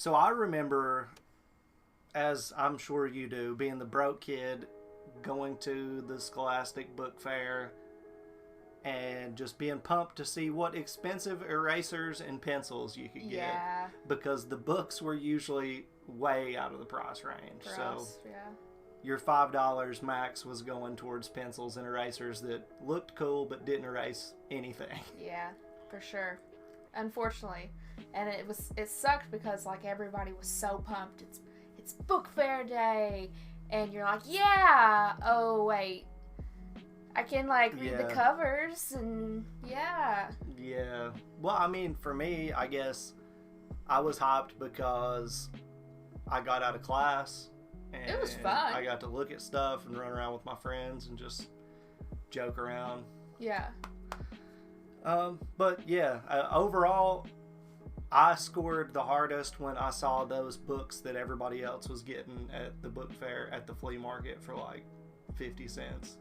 So I remember, as I'm sure you do, being the broke kid, going to the Scholastic book fair and just being pumped to see what expensive erasers and pencils you could get. Because the books were usually way out of the price range. Your $5 max was going towards pencils and erasers that looked cool but didn't erase anything. Yeah, for sure. Unfortunately. And it sucked because like everybody was so pumped. It's book fair day, and you're like, yeah. Oh wait, I can like read the covers and yeah. Yeah. Well, I mean, for me, I guess I was hyped because I got out of class. And it was fun. I got to look at stuff and run around with my friends and just joke around. Yeah. But yeah, overall, I scored the hardest when I saw those books that everybody else was getting at the book fair at the flea market for like 50 cents.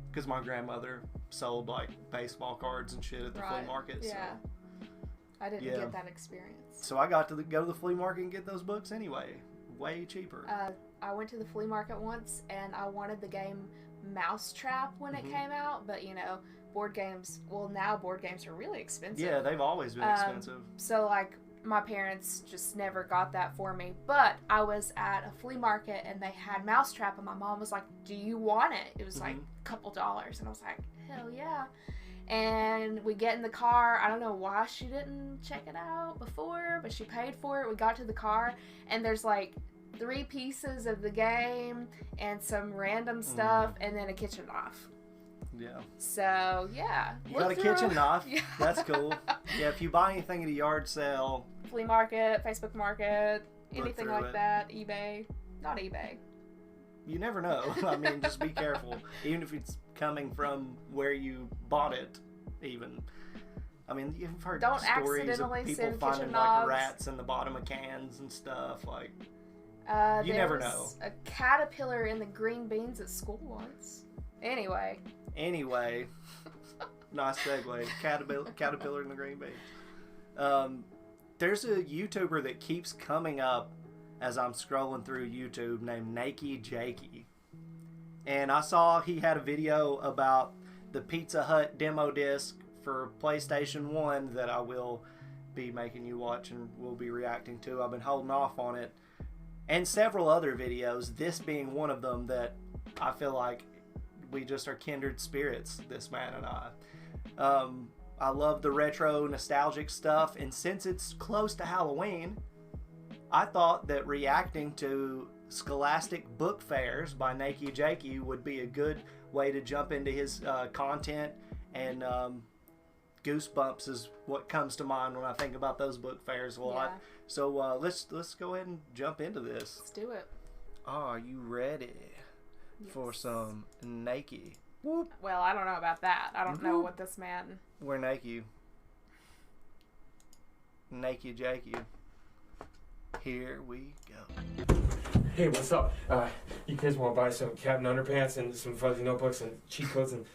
Because my grandmother sold like baseball cards and shit at the flea market. Yeah. So. I didn't get that experience. So I got to go to the flea market and get those books anyway. Way cheaper. I went to the flea market once and I wanted the game Mousetrap when it came out, but you know, board games are really expensive. Yeah, they've always been expensive. So like my parents just never got that for me, but I was at a flea market and they had Mousetrap and my mom was like, do you want it? It was like a couple dollars and I was like, hell yeah. And we get in the car. I don't know why she didn't check it out before, but she paid for it. We got to the car and there's like 3 pieces of the game and some random stuff and then a kitchen knife. Yeah. So, yeah. You got a kitchen knife? Yeah. That's cool. Yeah, if you buy anything at a yard sale. Flea market, Facebook market, anything like that. eBay. Not eBay. You never know. I mean, just be careful. Even if it's coming from where you bought it, even. I mean, you've heard stories of people finding like rats in the bottom of cans and stuff. Like, you never know. A caterpillar in the green beans at school once. Anyway. Nice segue. Caterpillar in the green beans. There's a YouTuber that keeps coming up as I'm scrolling through YouTube named NakeyJakey. And I saw he had a video about the Pizza Hut demo disc for PlayStation 1 that I will be making you watch and will be reacting to. I've been holding off on it. And several other videos, this being one of them that I feel like we just are kindred spirits, this man and I. I love the retro nostalgic stuff, and since it's close to Halloween, I thought that reacting to Scholastic book fairs by NakeyJakey would be a good way to jump into his content, and Goosebumps is what comes to mind when I think about those book fairs a lot. So let's go ahead and jump into this. Let's do it. Are you ready for some Nakey? Whoop. Well, I don't know about that. I don't know what this man... We're Nakey. NakeyJakey. Here we go. Hey, what's up? You kids want to buy some Captain Underpants and some fuzzy notebooks and cheat codes and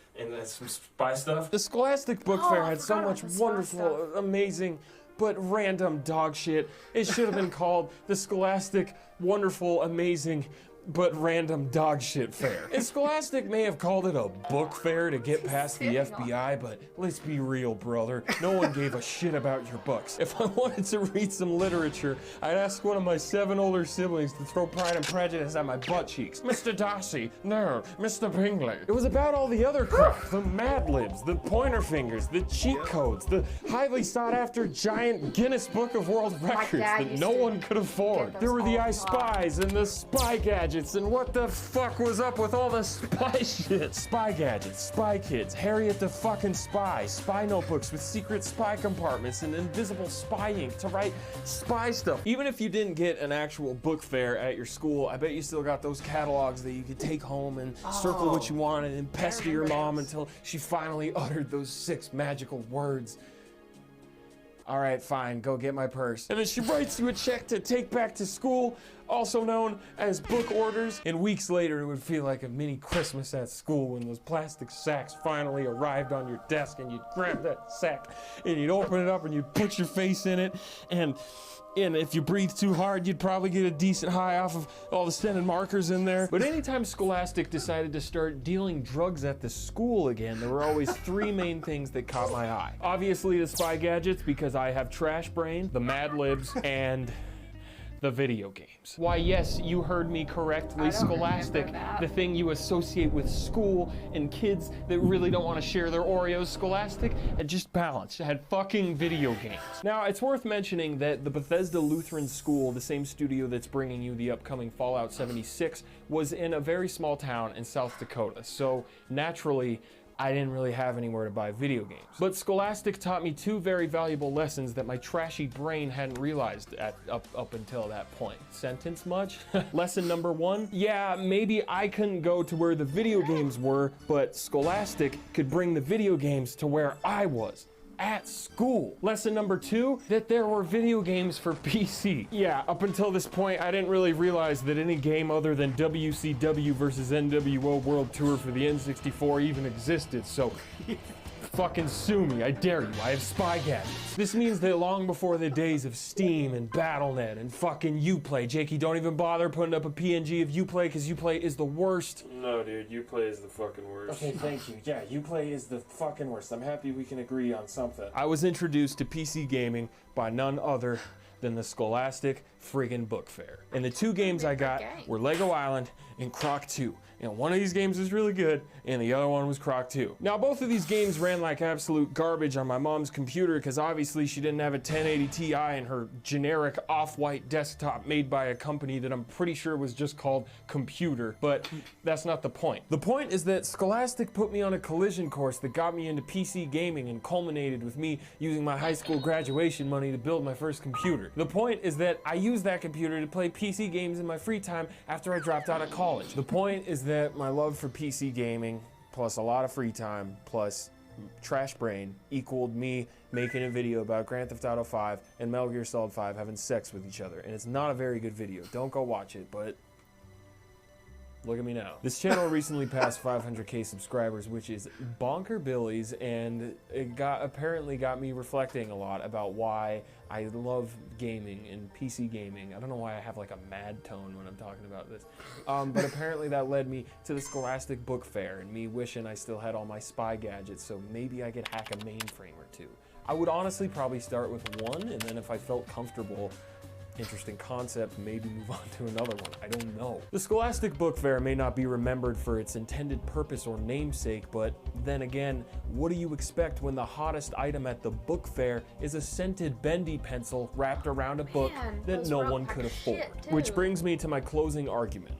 some spy stuff? The Scholastic Book Fair had so much wonderful, amazing, but random dog shit. It should have been called the Scholastic Wonderful, Amazing, but Random Dog Shit Fair. And Scholastic may have called it a book fair to get past the FBI, but let's be real, brother. No one gave a shit about your books. If I wanted to read some literature, I'd ask one of my 7 older siblings to throw Pride and Prejudice at my butt cheeks. Mr. Darcy, no, Mr. Bingley. It was about all the other crap, the Mad Libs, the pointer fingers, the cheat codes, the highly sought after giant Guinness Book of World Records that no one could afford. There were the I Spies and the Spy Gadgets, and what the fuck was up with all the spy shit? Spy Gadgets, Spy Kids, Harriet the fucking Spy, spy notebooks with secret spy compartments and invisible spy ink to write spy stuff. Even if you didn't get an actual book fair at your school, I bet you still got those catalogs that you could take home and circle what you wanted and pester your mom until she finally uttered those 6 magical words. All right, fine, go get my purse. And then she writes you a check to take back to school. also known as book orders. And weeks later, it would feel like a mini Christmas at school when those plastic sacks finally arrived on your desk, and you'd grab that sack and you'd open it up and you'd put your face in it, and if you breathe too hard, you'd probably get a decent high off of all the scented markers in there. But anytime Scholastic decided to start dealing drugs at the school again, there were always three main things that caught my eye. Obviously the spy gadgets, because I have trash brain, the Mad Libs, and the video games. Why, yes, you heard me correctly. Scholastic, the thing you associate with school and kids that really don't want to share their Oreos. Scholastic had just balanced. It had fucking video games. Now, it's worth mentioning that the Bethesda Lutheran School, the same studio that's bringing you the upcoming Fallout 76, was in a very small town in South Dakota. So, naturally, I didn't really have anywhere to buy video games. But Scholastic taught me two very valuable lessons that my trashy brain hadn't realized up until that point. Sentence much? Lesson number one, yeah, maybe I couldn't go to where the video games were, but Scholastic could bring the video games to where I was. At school. Lesson number two, that there were video games for PC. Yeah, up until this point, I didn't really realize that any game other than WCW versus NWO World Tour for the N64 even existed, so fucking sue me, I dare you, I have spy gadgets. This means that long before the days of Steam and Battle.net and fucking Uplay, Jakey, don't even bother putting up a PNG of Uplay, because Uplay is the worst. No, dude, Uplay is the fucking worst. Okay, thank you. Yeah, Uplay is the fucking worst. I'm happy we can agree on something. I was introduced to PC gaming by none other than the Scholastic friggin' book fair. And the two games I got were Lego Island and Croc 2. And one of these games was really good, and the other one was Croc 2. Now, both of these games ran like absolute garbage on my mom's computer, because obviously she didn't have a 1080 Ti in her generic off-white desktop made by a company that I'm pretty sure was just called Computer, but that's not the point. The point is that Scholastic put me on a collision course that got me into PC gaming and culminated with me using my high school graduation money to build my first computer. The point is that I used that computer to play PC games in my free time after I dropped out of college. The point is that my love for PC gaming, plus a lot of free time, plus trash brain, equaled me making a video about Grand Theft Auto 5 and Metal Gear Solid 5 having sex with each other. And it's not a very good video. Don't go watch it, but look at me now. This channel recently passed 500k subscribers, which is bonker billies, and it apparently got me reflecting a lot about why I love gaming and PC gaming. I don't know why I have like a mad tone when I'm talking about this. But apparently that led me to the Scholastic Book Fair and me wishing I still had all my spy gadgets, so maybe I could hack a mainframe or two. I would honestly probably start with one, and then if I felt comfortable, interesting concept, maybe move on to another one. I don't know. The Scholastic Book Fair may not be remembered for its intended purpose or namesake, but then again, what do you expect when the hottest item at the book fair is a scented bendy pencil wrapped around a book that no one could afford? Which brings me to my closing argument.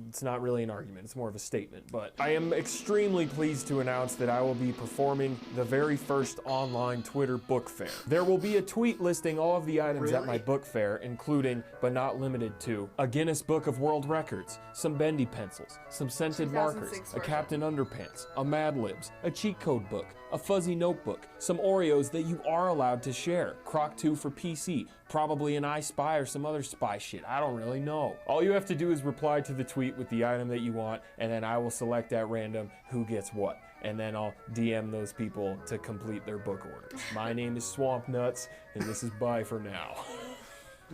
It's not really an argument, it's more of a statement, but I am extremely pleased to announce that I will be performing the very first online Twitter book fair. There will be a tweet listing all of the items at my book fair, including, but not limited to, a Guinness Book of World Records, some bendy pencils, some scented markers, a Captain Underpants, a Mad Libs, a cheat code book, a fuzzy notebook, some Oreos that you are allowed to share, Croc 2 for PC, probably an I Spy or some other spy shit, I don't really know. All you have to do is reply to the tweet with the item that you want, and then I will select at random who gets what, and then I'll DM those people to complete their book orders. My name is Swamp Nuts, and this is bye for now.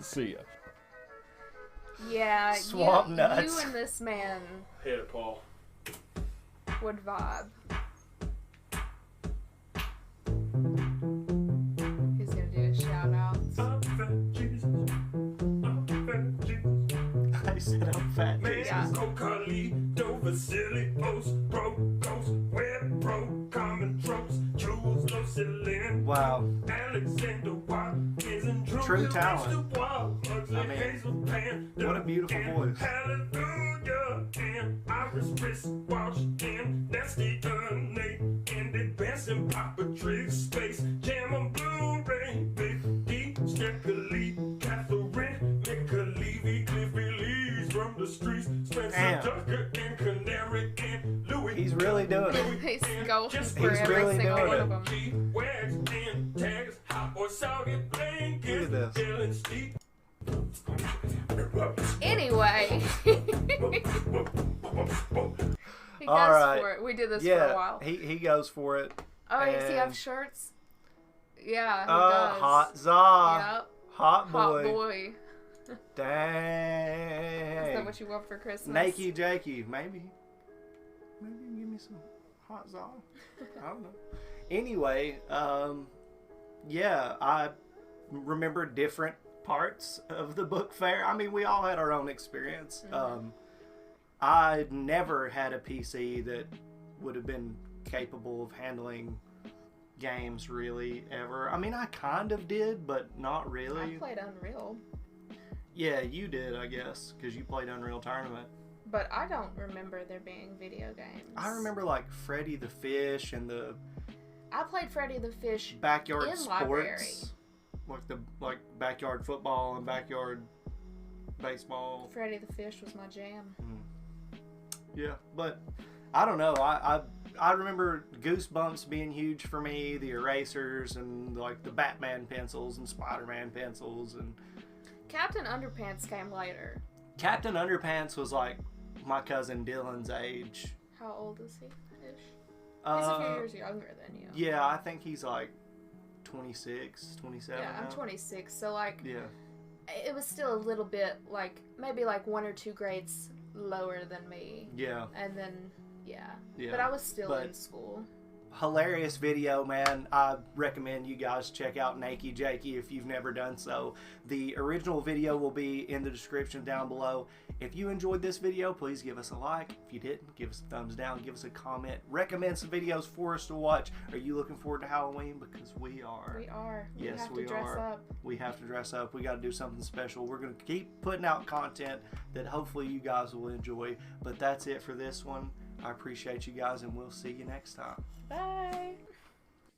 See ya. Yeah, Swamp you Nuts. and this man Hit it, Paul. would vibe. He's gonna do a shout out. I said I'm fat. Yeah. Wow. True talent. I mean, what a beautiful voice. Damn. He's really doing it. He's going for He's every really single doing one it. of them. Look at this. Anyway. He All goes right. for it. We did this Yeah, for a while. he goes for it. Oh, does he have and- shirts? Yeah, he does. Hot za. Yep. Hot boy. Hot boy. Dang. Is that what you want for Christmas? NakeyJakey, maybe give me some hot za. I don't know. Anyway, yeah, I remember different parts of the book fair. I mean, we all had our own experience. I never had a PC that would have been capable of handling games really ever. I mean, I kind of did, but not really. I played Unreal. Yeah, you did, I guess, because you played Unreal Tournament. But I don't remember there being video games. I remember like Freddy the Fish and the I played Freddy the Fish backyard in sports, library. like backyard football and backyard baseball. Freddy the Fish was my jam. Yeah, but I don't know. I remember Goosebumps being huge for me. The erasers and like the Batman pencils and Spider-Man pencils and Captain Underpants came later. Captain Underpants was like my cousin Dylan's age. How old is he? Ish? He's a few years younger than you. Yeah, I think he's like 26, 27 Yeah, I'm now. 26, so like Yeah. it was still a little bit like maybe like 1 or 2 grades lower than me. Yeah. And then yeah. Yeah. But I was still But- in school. Hilarious video, man. I recommend you guys check out NakeyJakey if you've never done so. The original video will be in the description down below. If you enjoyed this video, please give us a like. If you didn't, give us a thumbs down, give us a comment. Recommend some videos for us to watch. Are you looking forward to Halloween? Because we are. We are. Yes, have we to dress are. up. We have to dress up. We got to do something special. We're going to keep putting out content that hopefully you guys will enjoy. But that's it for this one. I appreciate you guys, and we'll see you next time. Bye.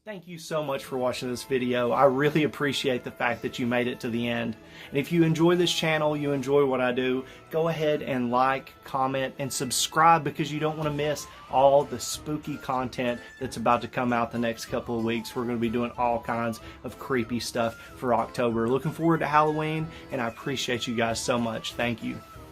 Thank you so much for watching this video. I really appreciate the fact that you made it to the end. And if you enjoy this channel, you enjoy what I do, go ahead and like, comment, and subscribe because you don't want to miss all the spooky content that's about to come out the next couple of weeks. We're going to be doing all kinds of creepy stuff for October. Looking forward to Halloween, and I appreciate you guys so much. Thank you.